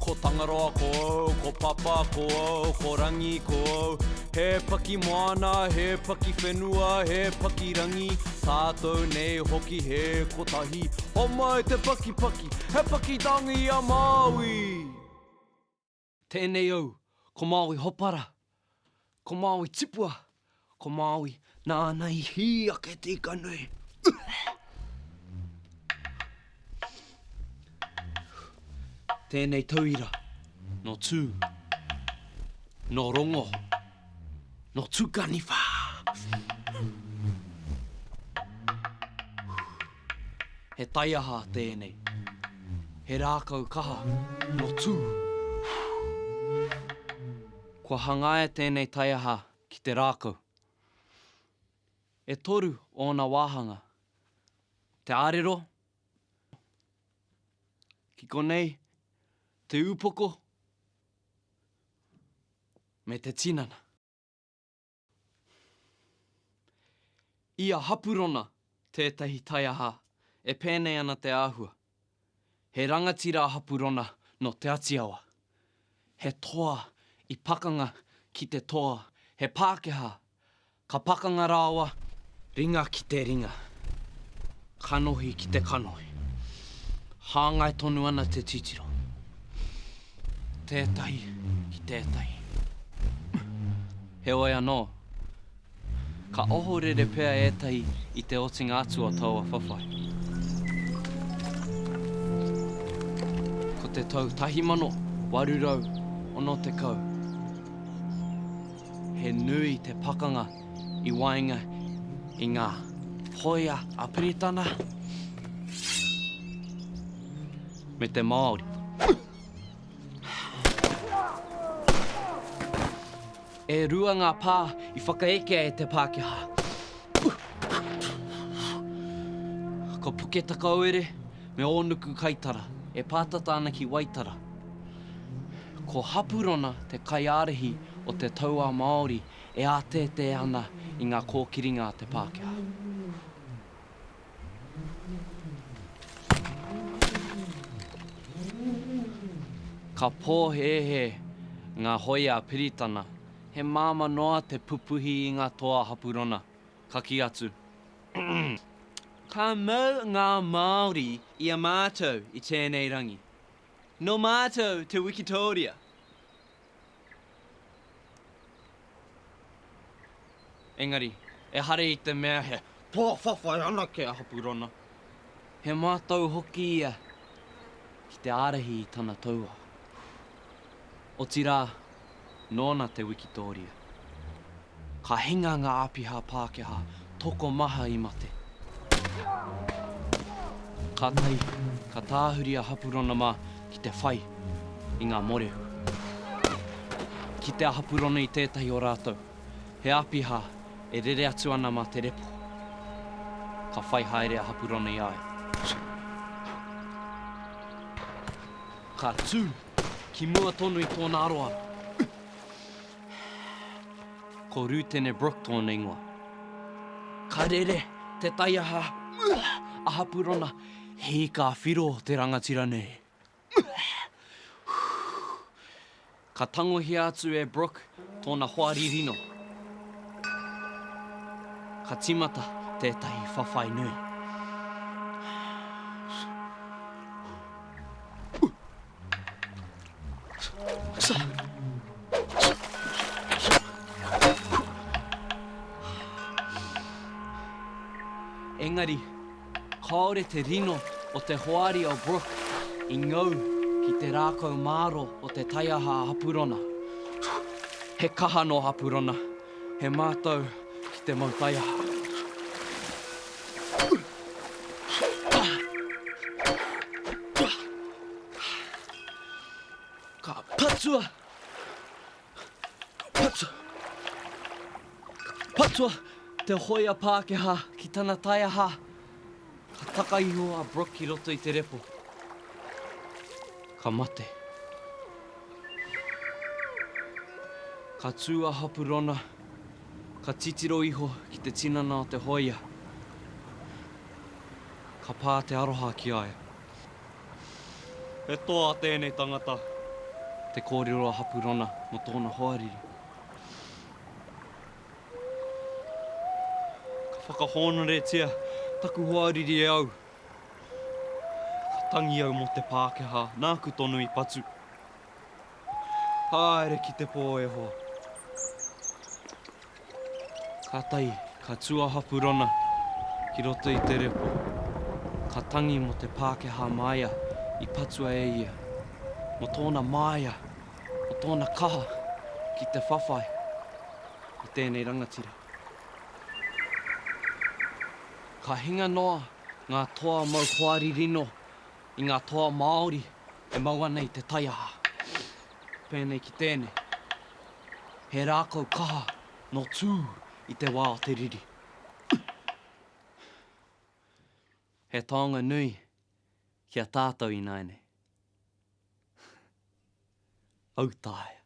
ko tangaroa ko ko papa ko rangi ko he paki moana he paki whenua he paki rangi tātou nei hoki he kotahi homa e te paki he paki tangi a Māui. Tēnei au, ko Māui hopara, ko Māui tipua, ko Māui nānai hi ake tika nui. Tēnei tauira, no tū, no rongo, no tūkaniwha. He taiaha tēnei, he rākau kaha, no tū. Kua hangaia tēnei taiaha ki te rākau. E toru ōna wāhanga, te ārero, ki konei, te upoko, me te tinana. Ia hapurona tētahi taiaha e pēnei ana te āhua. He rangatira hapurona no te atiawa. He toa i pakanga ki te toa. He Pākehā, ka pakanga rāua, ringa ki te ringa. Kanohi ki te kanohi. Hāngai tonu ana te titiro. Tētahi ki tētahi. He oi anō, ka ohorere pēa ētahi i te otinga atua taua whawhai. Ko te tau 1860. He nui te pakanga i wainga i ngā hoia a Piritana me te Māori. E rua ngā pā i whakaekea e te Pākehā. Ko Puketa Kauere me Ōnuku Kaitara e pātata ana ki Waitara. Ko hapurona te kaiarehi o te taua Māori e ātete ana i ngā kōkiringa a te Pākehā. Ka pōhehe ngā hoia a Piritana, he māma noa te pupuhi i ngā toa hapurona, ka ki atu. Ka mau ngā Māori i a mātou i tēnei rangi. No mātou te Wikitoria. Engari, e hare i te mea he pōwhawhai ana ke a hapurona. He mātou hoki ia ki te ārahi i tana taua. O tirā, nōna te Wikitoria. Ka hinga ngā āpiha Pākehā, toko maha i mate. Ka tai, ka tāhuri a hapurona mā ki te whai i ngā morehu. Ki te hapurona i tētahi o rātou, he āpiha e rere atu ana mā te repo. Ka whai haere a hapurona i ai. Ka tū, ki mua tonu i tōna aroa. Ko Rūtene Brook tōna ingoa. Ka rere te taiaha a hapurona hei ka whiro te rangatira nei. Ka tangohi atu e Brook tōna hoari rino. Ka timata tētahi whawhai nui. Engari, kaore te rino o te hoari o Brook i ngau ki te rākau māro o te taiaha a hapurona. He kaha no hapurona, he mātou ki te mau taiaha. Ka patua! Patua te hoia Pākehā ki tana taiaha. Ka takaiho a Brook ki roto i te repo. Ka mate. Ka tū a hapurona. Ka titiro iho ki te tinana o te hoia. Ka pā te aroha ki ai. E toa tēnei tangata. Te kōrero hapurona mo tōna hoariri. Ka whakahōnaretia taku hoariri e au. Ka tangi au mo te Pākehā, nāku tonu I patu. Haere ki te pō e hoa. Ka tai, ka tua hapurona ki roto I te repo. Ka tangi mo te Pākehā māia I patua e ia. Mo tōna māia, mo tōna kaha ki te whawhai I tēnei rangatira. Ka hinga noa ngā toa mau hoaririno I ngā toa Māori e mau ana I te taiaha. Pēnei ki tēnei. He rākau kaha no tū I te wā o te riri. He taonga nui kia tātou I naine. Autaea.